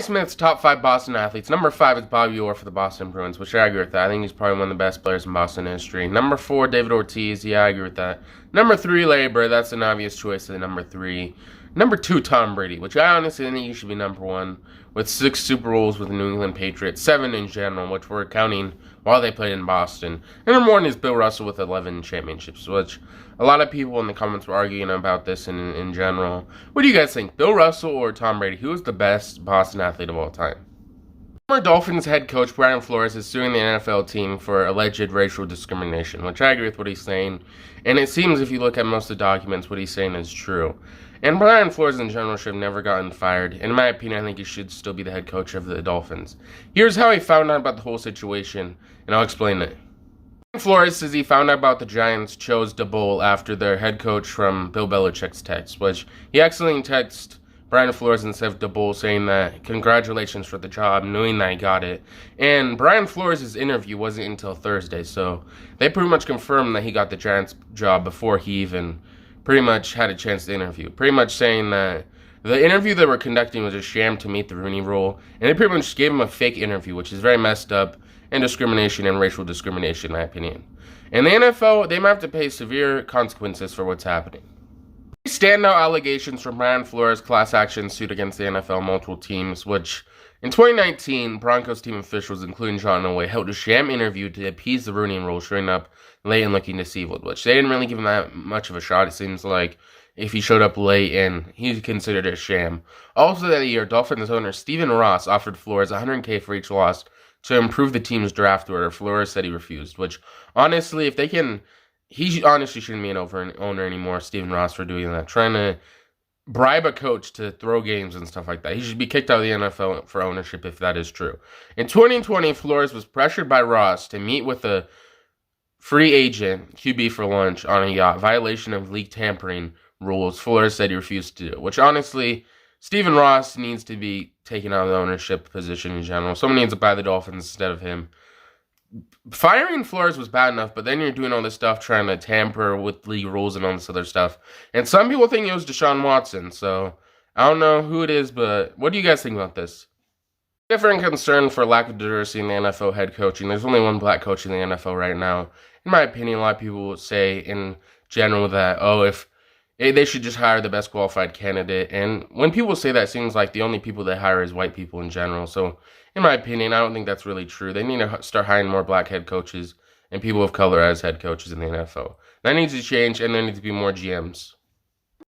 Smith's top 5 Boston athletes. Number 5 is Bobby Orr for the Boston Bruins, which I agree with that. I think he's probably one of the best players in Boston history. Number 4, David Ortiz. Yeah, I agree with that. Number 3, Larry Bird. That's an obvious choice to the number 3. Number 2, Tom Brady, which I honestly think he should be number 1, with 6 Super Bowls with the New England Patriots, 7 in general, which we're counting while they played in Boston. And number 1 is Bill Russell with 11 championships, which a lot of people in the comments were arguing about this in general. What do you guys think? Bill Russell or Tom Brady? Who is the best Boston athlete of all time? Former Dolphins head coach Brian Flores is suing the NFL team for alleged racial discrimination, which I agree with what he's saying. And it seems, if you look at most of the documents, what he's saying is true. And Brian Flores in general should have never gotten fired. In my opinion, I think he should still be the head coach of the Dolphins. Here's how he found out about the whole situation, and I'll explain it. Flores says he found out about the Giants chose Daboll after their head coach from Bill Belichick's text, which he accidentally texted Brian Flores instead of Daboll, saying that congratulations for the job, knowing that he got it. And Brian Flores' interview wasn't until Thursday, so they pretty much confirmed that he got the Giants job before he even pretty much had a chance to interview. Pretty much saying that the interview they were conducting was a sham to meet the Rooney Rule, and they pretty much gave him a fake interview, which is very messed up, and discrimination and racial discrimination, in my opinion. And the NFL, they might have to pay severe consequences for what's happening. Standout allegations from Brian Flores' class action suit against the NFL multiple teams, which in 2019, Broncos team officials, including John Elway, held a sham interview to appease the Rooney Rule, showing up late and looking deceived, which they didn't really give him that much of a shot. It seems like if he showed up late, and he's considered a sham. Also that year, Dolphins owner Stephen Ross offered Flores $100K for each loss to improve the team's draft order. Flores said he refused, which honestly, if they can, he honestly shouldn't be an owner anymore, Stephen Ross, for doing that. Trying to bribe a coach to throw games and stuff like that. He should be kicked out of the NFL for ownership if that is true. In 2020, Flores was pressured by Ross to meet with a free agent, QB, for lunch on a yacht, violation of league tampering rules. Flores said he refused to do it, which honestly, Stephen Ross needs to be taken out of the ownership position in general. Someone needs to buy the Dolphins instead of him. Firing Flores was bad enough, but then you're doing all this stuff trying to tamper with league rules and all this other stuff. And some people think it was Deshaun Watson, so I don't know who it is, but what do you guys think about this? Different concern for lack of diversity in the NFL head coaching. There's only one black coach in the NFL right now. In my opinion, a lot of people will say in general that, if they should just hire the best qualified candidate. And when people say that, it seems like the only people they hire is white people in general. So, in my opinion, I don't think that's really true. They need to start hiring more black head coaches and people of color as head coaches in the NFL. That needs to change, and there needs to be more GMs.